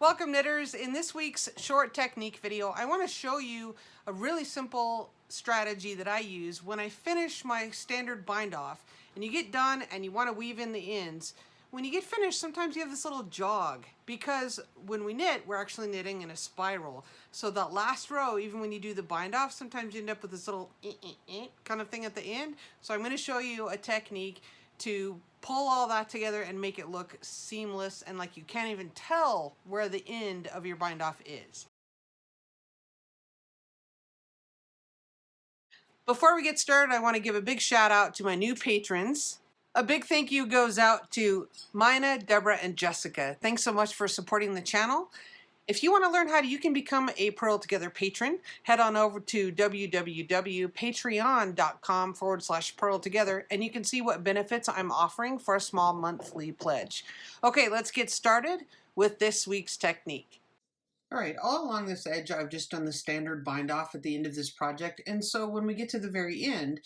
Welcome knitters. In this week's short technique video, I want to show you a really simple strategy that I use when I finish my standard bind off and you get done and you want to weave in the ends. When you get finished, sometimes you have this little jog because when we knit, we're actually knitting in a spiral. So that last row, even when you do the bind off, sometimes you end up with this little kind of thing at the end. So I'm going to show you a technique to pull all that together and make it look seamless and like you can't even tell where the end of your bind off is. Before we get started, I want to give a big shout out to my new patrons. A big thank you goes out to Mina, Deborah, and Jessica. Thanks so much for supporting the channel. If you want to learn how you can become a Purl Together patron, head on over to www.patreon.com/Purl Together and you can see what benefits I'm offering for a small monthly pledge. Okay, let's get started with this week's technique. All right, all along this edge, I've just done the standard bind off at the end of this project. And so when we get to the very end,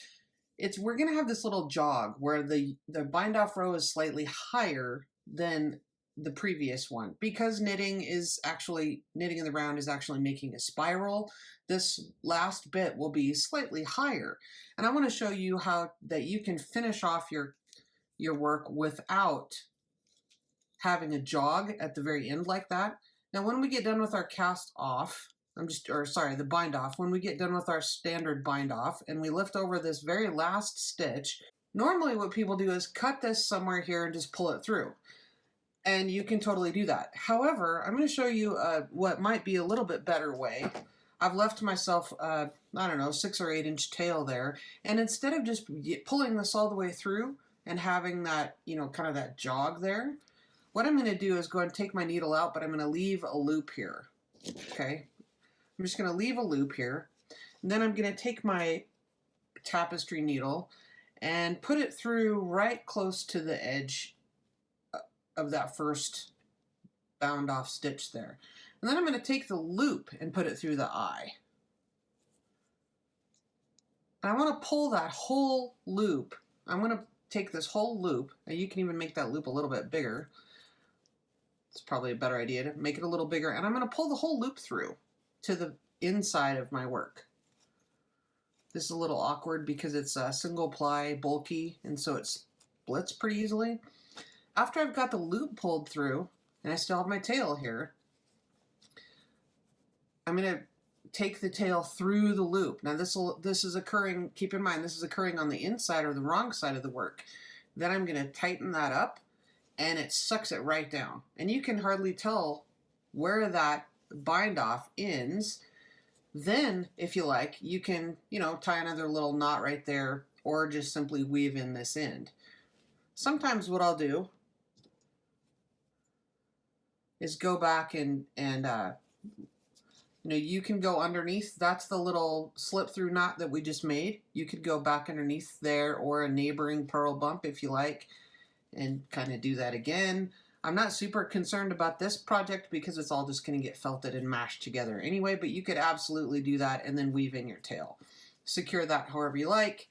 we're going to have this little jog where the bind off row is slightly higher than the previous one. Because knitting in the round is actually making a spiral, this last bit will be slightly higher. And I want to show you how that you can finish off your work without having a jog at the very end like that. Now when we get done with our cast off, the bind off, when we get done with our standard bind off and we lift over this very last stitch, normally what people do is cut this somewhere here and just pull it through. And you can totally do that. However, I'm going to show you what might be a little bit better way. I've left myself, I don't know, 6 or 8 inch tail there. And instead of just pulling this all the way through and having that, kind of that jog there, what I'm going to do is go and take my needle out, but I'm going to leave a loop here. Okay. I'm just going to leave a loop here. And then I'm going to take my tapestry needle and put it through right close to the edge of that first bound off stitch there. And then I'm going to take the loop and put it through the eye. And I want to pull that whole loop. I'm going to take this whole loop, and you can even make that loop a little bit bigger. It's probably a better idea to make it a little bigger. And I'm going to pull the whole loop through to the inside of my work. This is a little awkward because it's a single ply, bulky, and so it splits pretty easily. After I've got the loop pulled through, and I still have my tail here, I'm going to take the tail through the loop. Now this is occurring, keep in mind, this is occurring on the inside or the wrong side of the work. Then I'm going to tighten that up, and it sucks it right down. And you can hardly tell where that bind off ends. Then, if you like, you can, tie another little knot right there, or just simply weave in this end. Sometimes what I'll do is go back and you can go underneath. That's the little slip through knot that we just made. You could go back underneath there or a neighboring purl bump if you like and kind of do that again. I'm not super concerned about this project because it's all just going to get felted and mashed together anyway, but you could absolutely do that and then weave in your tail. Secure that however you like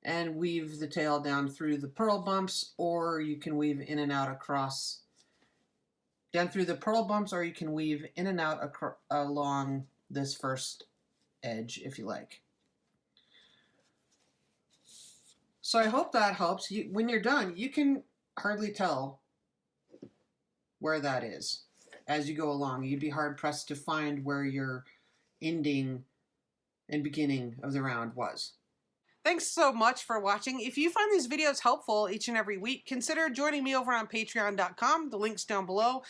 and weave the tail down through the purl bumps, or you can weave in and out down through the purl bumps, or you can weave in and out along this first edge if you like. So I hope that helps. When you're done, you can hardly tell where that is as you go along. You'd be hard pressed to find where your ending and beginning of the round was. Thanks so much for watching. If you find these videos helpful each and every week, consider joining me over on patreon.com. The link's down below.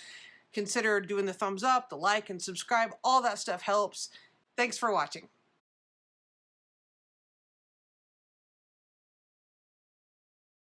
Consider doing the thumbs up, the like, and subscribe. All that stuff helps. Thanks for watching.